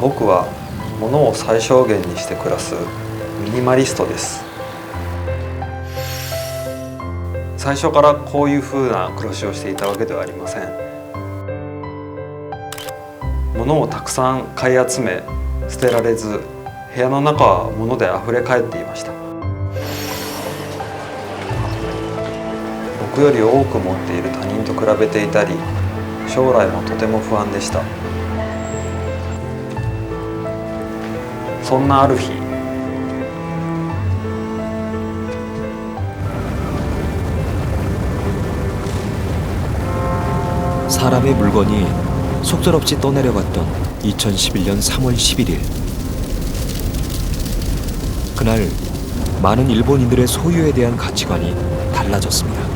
僕は物を最小限にして暮らすミニマリストです。最初からこういう風な暮らしをしていたわけではありません。物をたくさん買い集め捨てられず、部屋の中は物であふれかえっていました。僕より多く持っている他人と比べていたり、将来もとても不安でした。そんなある日、사람의 물건이 속절없이 떠내려갔던 2011년 3월 11일. 그날 많은 일본인들의 소유에 대한 가치관이 달라졌습니다.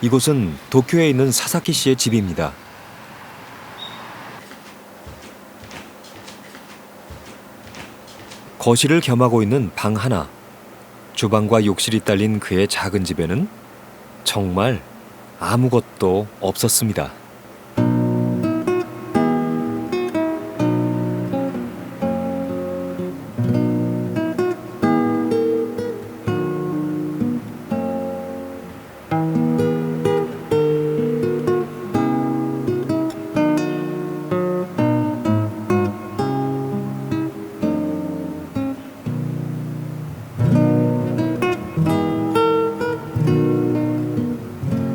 이곳은 도쿄에 있는 사사키 씨의 집입니다. 거실을 겸하고 있는 방 하나, 주방과 욕실이 딸린 그의 작은 집에는 정말 아무것도 없었습니다.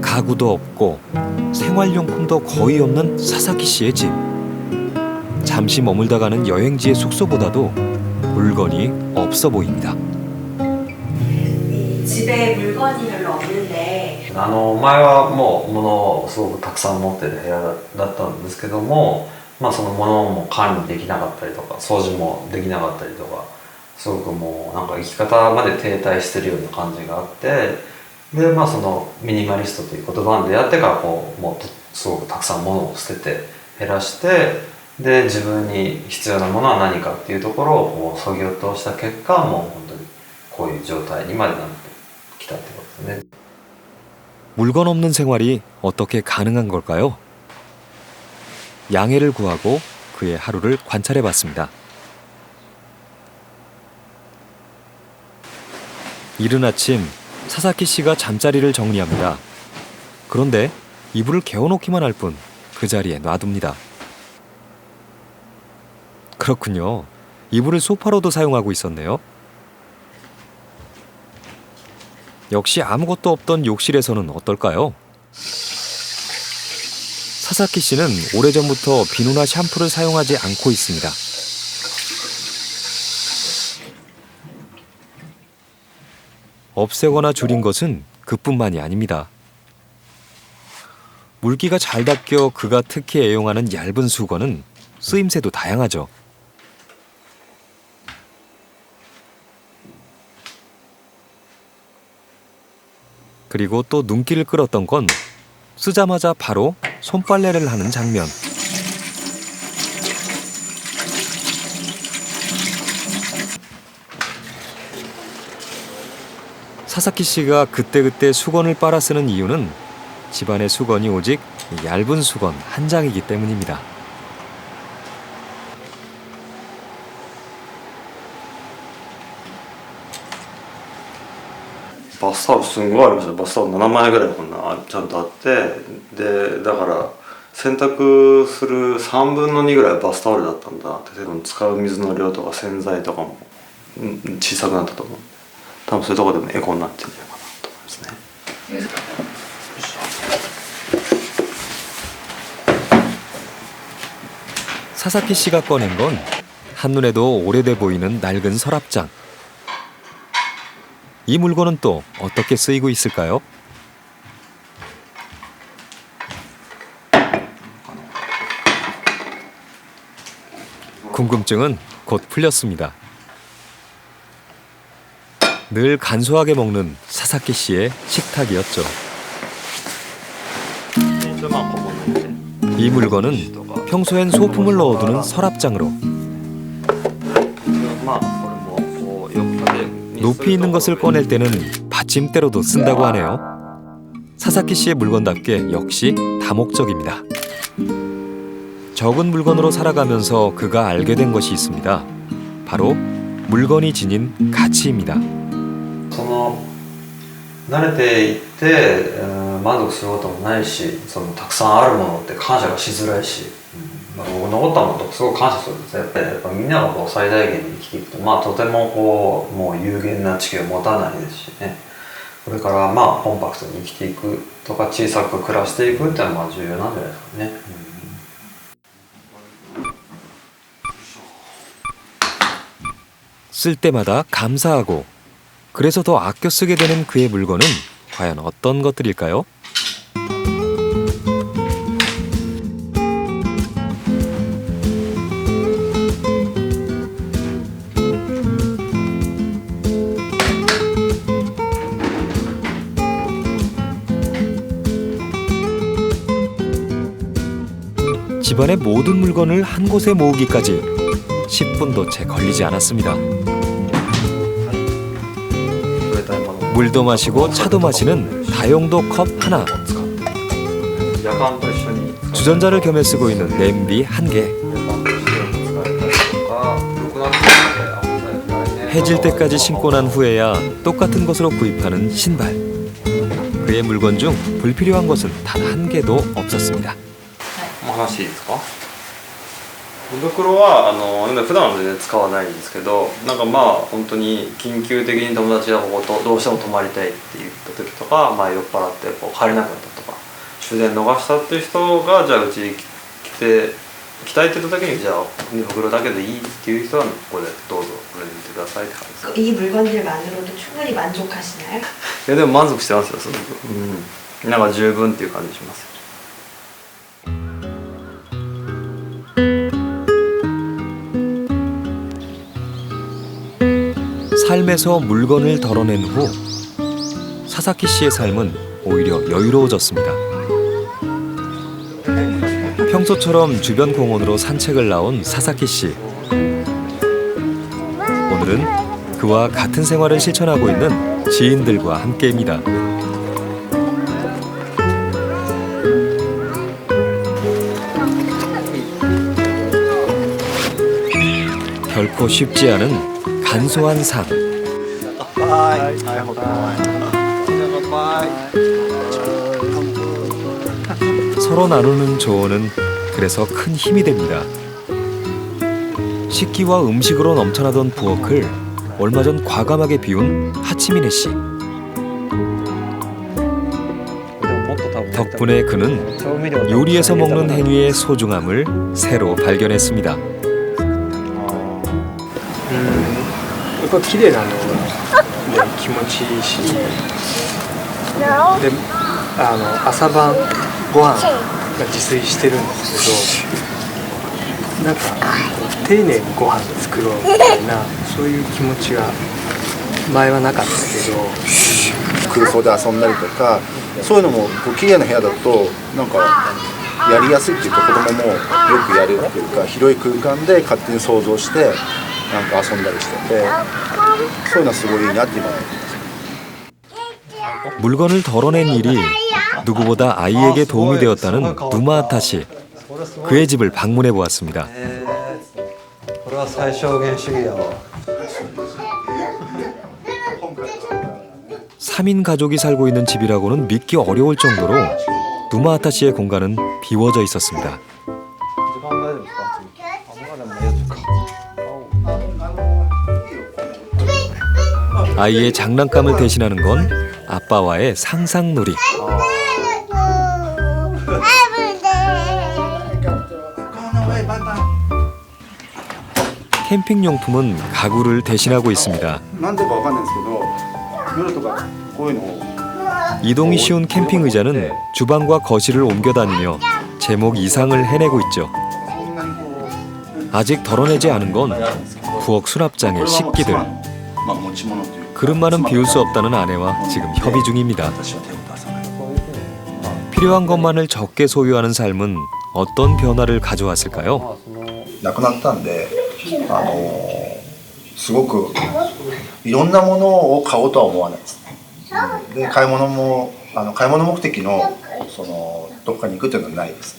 가구도 없고 생활용품도 거의 없는 사사키 씨의 집. 잠시 머물다 가는 여행지의 숙소보다도 물건이 없어 보입니다. 이 집에 물건이 별로 없는데 前はもう物をすごくたくさん持ってる部屋だったんですけども、その物も管理できなかったりとか掃除もできなかったりとか、すごくもうなんか生き方まで停滞してるような感じがあって、でそのミニマリストという言葉に出会ってからこうもっとすごくたくさん物を捨てて減らして、で自分に必要なものは何かっていうところをこう削ぎ落とした結果、もう本当にこういう状態にまでなってきたってことですね。 물건 없는 생활이 어떻게 가능한 걸까요? 양해를 구하고 그의 하루를 관찰해 봤습니다. 이른 아침 사사키 씨가 잠자리를 정리합니다. 그런데 이불을 개어놓기만 할 뿐 그 자리에 놔둡니다. 그렇군요. 이불을 소파로도 사용하고 있었네요. 역시 아무것도 없던 욕실에서는 어떨까요? 사사키 씨는 오래전부터 비누나 샴푸를 사용하지 않고 있습니다. 없애거나 줄인 것은 그뿐만이 아닙니다. 물기가 잘 닦여 그가 특히 애용하는 얇은 수건은 쓰임새도 다양하죠. 그리고 또 눈길을 끌었던 건 쓰자마자 바로 손빨래를 하는 장면. 사사키 씨가 그때그때 수건을 빨아 쓰는 이유는 집안의 수건이 오직 얇은 수건 한 장이기 때문입니다.バスタオルすんごいありますよ。バスタオル7枚ぐらいこんなちゃんとあって、でだから洗濯する3分の2ぐらいバスタオルだったんだって。多分使う水の量とか洗剤とかも小さくなったと思う。多分そういうところでもエコになってるんじゃないかなと思いますね。사사키 씨가 꺼낸 건 한눈에도 오래돼 보이는 낡은 서랍장. 이 물건은 또 어떻게 쓰이고 있을까요? 궁금증은 곧 풀렸습니다. 늘 간소하게 먹는 사사키 씨의 식탁이었죠. 이 물건은 평소엔 소품을 넣어두는 서랍장으로 높이 있는 것을 꺼낼 때는 받침대로도 쓴다고 하네요. 사사키 씨의 물건답게 역시 다목적입니다. 적은 물건으로 살아가면서 그가 알게 된 것이 있습니다. 바로 물건이 지닌 가치입니다. その慣れていって、満足することもないし、そのたくさんあるものって感謝がしづらいし、僕残ったものとすごく感謝するんですね。やっぱみんながこう最大限に生きていくと、とてもこうもう有限な地球を持たないですしね。これからコンパクトに生きていくとか小さく暮らしていくっていうのは重要なんじゃないですかね。 쓸 때마다 감사하고 그래서 더 아껴 쓰게 되는 그의 물건은 과연 어떤 것들일까요? 집안의 모든 물건을 한 곳에 모으기까지 10분도 채 걸리지 않았습니다. 물도 마시고 차도 마시는 다용도 컵 하나, 주전자를 겸해 쓰고 있는 냄비 한 개, 해질 때까지 신고 난 후에야 똑같은 것으로 구입하는 신발. 그의 물건 중 불필요한 것은 단 한 개도 없었습니다. お話いいですか？胃袋は普段は全然使わないんですけど、なんか本当に緊急的に友達がこことどうしても泊まりたいって言った時とか、酔っ払ってこう帰れなくなったとか、終電逃したっていう人がじゃあうちに来たいって言った時にじゃあ胃袋だけでいいっていう人はここでどうぞこれで見てくださいって感じです。 이 물건들만으로도 충분히 만족하시나요? いやでも満足してますよすごく。なんか十分っていう感じします。 삶에서 물건을 덜어낸 후 사사키 씨의 삶은 오히려 여유로워졌습니다. 평소처럼 주변 공원으로 산책을 나온 사사키 씨. 오늘은 그와 같은 생활을 실천하고 있는 지인들과 함께입니다. 결코 쉽지 않은 간소한 삶. 서로 나누는 조언은 그래서 큰 힘이 됩니다. 식기와 음식으로 넘쳐나던 부엌을 얼마 전 과감하게 비운 하치미네 씨. 덕분에 그는 요리에서 먹는 행위의 소중함을 새로 발견했습니다. やっぱ綺麗なので気持ちいいし、で朝晩ご飯が自炊してるんですけど、なんか丁寧にご飯作ろうみたいなそういう気持ちが前はなかったけど、空想で遊んだりとかそういうのもこう綺麗な部屋だとなんかやりやすいっていうか子供もよくやるっていうか広い空間で勝手に想像して。 なんか遊んだりしててそういうのはすごいいいなって今思ってます。 물건을 덜어낸 일이 누구보다 아이에게 도움이 되었다는 누마하타 씨. 그의 집을 방문해 보았습니다. これは最小限主義やわ。 3인 가족이 살고 있는 집이라고는 믿기 어려울 정도로 누마하타 씨의 공간은 비워져 있었습니다. 아이의 장난감을 대신하는 건 아빠와의 상상놀이. 캠핑용품은 가구를 대신하고 있습니다. 이동이 쉬운 캠핑 의자는 주방과 거실을 옮겨 다니며 제목 이상을 해내고 있죠. 아직 덜어내지 않은 건 부엌 수납장의 식기들. 그릇만은 비울 수 없다는 아내와 지금 협의 중입니다. 필요한 것만을 적게 소유하는 삶은 어떤 변화를 가져왔을까요? 亡くなったんで、すごくいろんなものを買おうとは思わないです。で買い物も買い物目的のそのどこかに行くというのはないです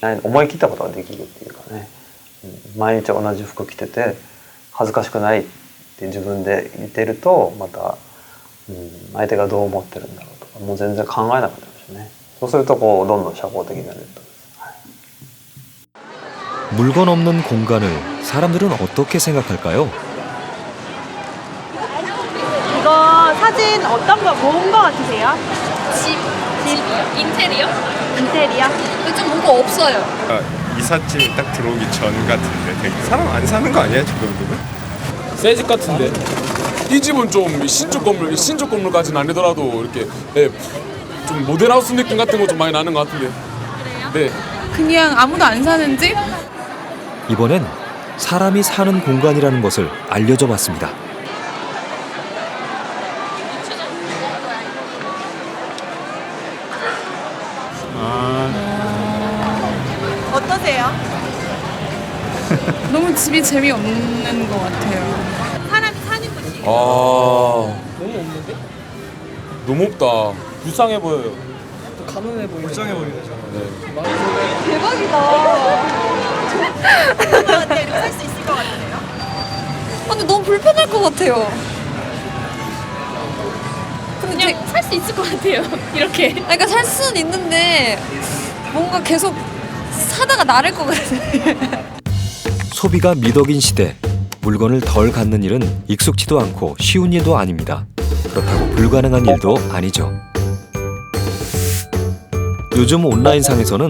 ね。思い切ったことができるっていうかね、毎日同じ服着てて恥ずかしくないって自分で言ってるとまた、相手がどう思ってるんだろうとかもう全然考えなかったですね。そうするとこうどんどん社交的になると。 물건 없는 공간을 사람들은 어떻게 생각할까요? 이거 사진 어떤 거 모은 거 같으세요? 집 인테리어? 인테리어? 좀 뭔가 없어요. 이삿짐이 딱 들어오기 전 같은데 되게 사람 안 사는 거 아니야 지금 정도면? 새 집 같은데 이 집은 좀 신축 건물까지는 아니더라도 이렇게 좀 모델하우스 느낌 같은 거 좀 많이 나는 것 같은데. 네. 그냥 아무도 안 사는 집? 이번엔 사람이 사는 공간이라는 것을 알려줘 봤습니다. 어떠세요? 너무 집이 재미없는 것 같아요. 사람이 사는 곳이 아 너무 없는데? 너무 없다. 불쌍해 보여요. 가난해 보이네. 불쌍해 보이네. 네. 어때? 이렇게 살 수 있을 것 같으세요? 근데 너무 불편할 것 같아요. 그냥 살 수 있을 것 같아요. 이렇게. 그러니까 살 수는 있는데 뭔가 계속 사다가 나를 것 같아요. 소비가 미덕인 시대, 물건을 덜 갖는 일은 익숙지도 않고 쉬운 일도 아닙니다. 그렇다고 불가능한 일도 아니죠. 요즘 온라인상에서는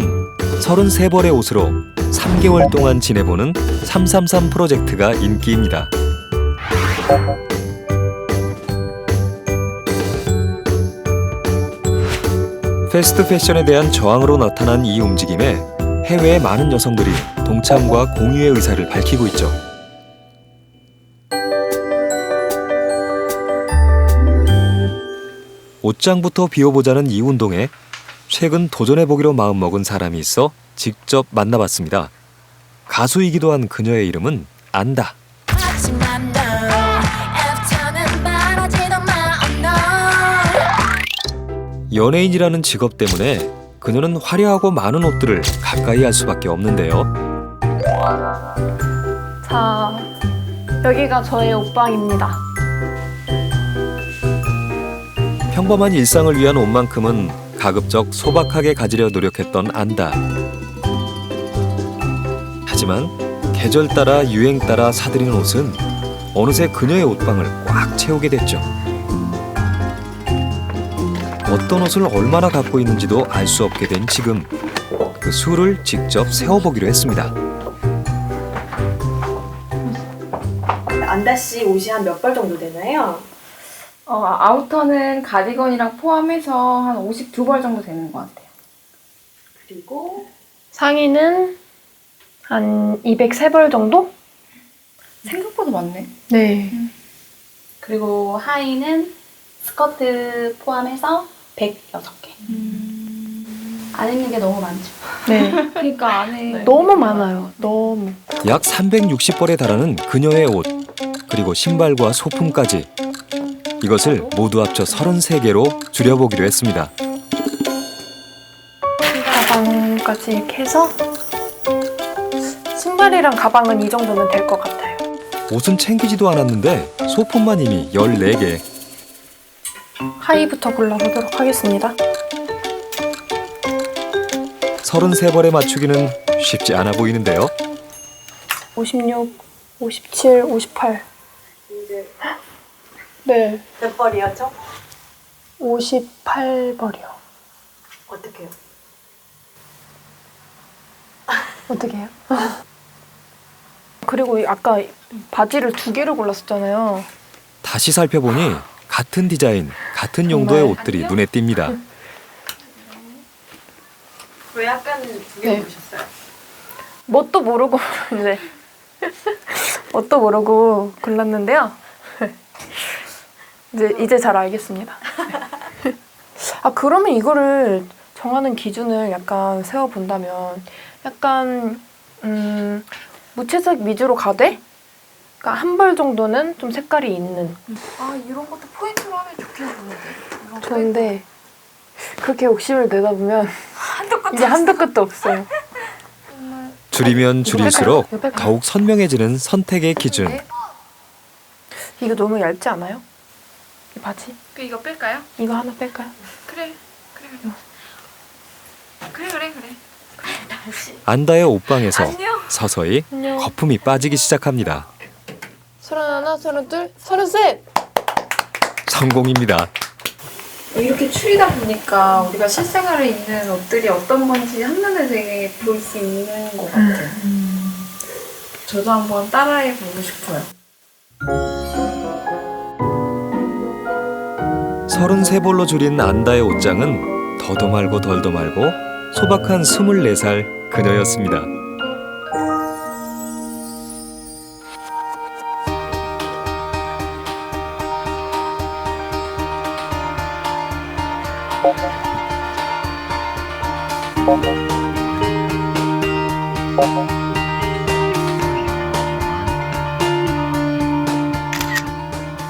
33벌의 옷으로 3개월 동안 지내보는 333 프로젝트가 인기입니다. 패스트 패션에 대한 저항으로 나타난 이 움직임에 해외의 많은 여성들이 동참과 공유의 의사를 밝히고 있죠. 옷장부터 비워보자는 이 운동에 최근 도전해보기로 마음먹은 사람이 있어 직접 만나봤습니다. 가수이기도 한 그녀의 이름은 안다. 연예인이라는 직업 때문에 그녀는 화려하고 많은 옷들을 가까이 할 수밖에 없는데요. 자, 여기가 저의 옷방입니다. 평범한 일상을 위한 옷만큼은 가급적 소박하게 가지려 노력했던 안다. 하지만 계절 따라 유행 따라 사들이는 옷은 어느새 그녀의 옷방을 꽉 채우게 됐죠. 어떤 옷을 얼마나 갖고 있는지도 알 수 없게 된 지금 그 수를 직접 세어보기로 했습니다. 안다 씨 옷이 한 몇 벌 정도 되나요? 아우터는 가디건이랑 포함해서 한 52벌 정도 되는 것 같아요. 그리고 상의는 한 203벌 정도? 생각보다 많네. 네. 그리고 하의는 스커트 포함해서 106개. 안 입는 게 너무 많죠. 네. 그러니까 안에 너무 많아요. 너무. 약 360벌에 달하는 그녀의 옷, 그리고 신발과 소품까지 이것을 모두 합쳐 33개로 줄여보기로 했습니다. 가방까지 이렇게 해서 신발이랑 가방은 이 정도면 될 것 같아요. 옷은 챙기지도 않았는데 소품만 이미 14개. 하의부터 골라보도록 하겠습니다. 33벌에 맞추기는 쉽지 않아 보이는데요. 56, 57, 58. 네. 몇 벌이었죠? 58벌이요. 어떻게 해요? 어떻게 해요? 그리고 아까 바지를 2개를 골랐었잖아요. 다시 살펴보니 같은 디자인, 같은 용도의 옷들이 눈에 띕니다. 왜 약간 2개 네. 고르셨어요? 뭣도 모르고 이제 뭣도 모르고 골랐는데요. 이제 잘 알겠습니다. 아 그러면 이거를 정하는 기준을 약간 세워본다면 약간 무채색 위주로 가되 그러니까 한 벌 정도는 좀 색깔이 있는. 아 이런 것도 포인트로 하면 좋긴 좋은데. 이런 좋은데 그렇게 욕심을 내다 보면 이제 한도 끝도 없어요. 줄이면 줄일수록 이거 뺄까요? 더욱 선명해지는 선택의 기준. 이거 너무 얇지 않아요? 이 바지? 이거 뺄까요? 이거 하나 뺄까요? 그래. 안다의 옷방에서 안녕. 서서히 안녕. 거품이 빠지기 시작합니다. 31, 32, 33! 성공입니다. 이렇게 추리다 보니까 우리가 실생활에 입는 옷들이 어떤 건지 한눈에 되게 볼 수 있는 것 같아요. 저도 한번 따라해 보고 싶어요. 33벌로 줄인 안다의 옷장은 더도 말고 덜도 말고 소박한 24살 그녀였습니다.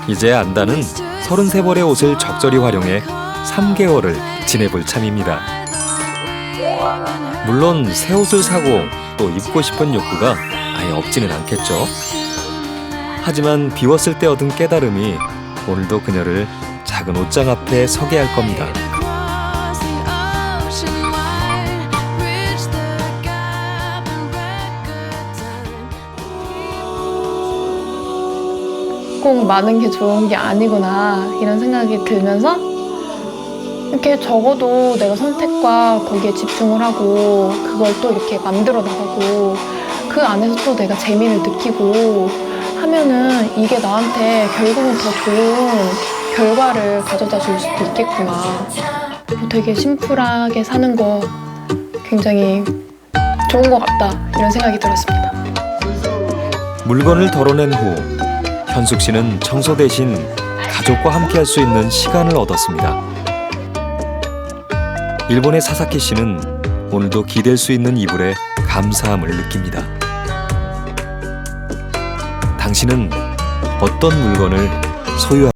이제 안다는 33벌의 옷을 적절히 활용해 3개월을 지내볼 참입니다. 물론 새 옷을 사고 또 입고 싶은 욕구가 아예 없지는 않겠죠. 하지만 비웠을 때 얻은 깨달음이 오늘도 그녀를 작은 옷장 앞에 서게 할 겁니다. 꼭 많은 게 좋은 게 아니구나 이런 생각이 들면서 이렇게 적어도 내가 선택과 거기에 집중을 하고 그걸 또 이렇게 만들어 나가고 그 안에서 또 내가 재미를 느끼고 하면은 이게 나한테 결국은 더 좋은 결과를 가져다 줄 수도 있겠구나. 되게 심플하게 사는 거 굉장히 좋은 것 같다 이런 생각이 들었습니다. 물건을 덜어낸 후 현숙 씨는 청소 대신 가족과 함께 할 수 있는 시간을 얻었습니다. 일본의 사사키 씨는 오늘도 기댈 수 있는 이불에 감사함을 느낍니다. 당신은 어떤 물건을 소유하고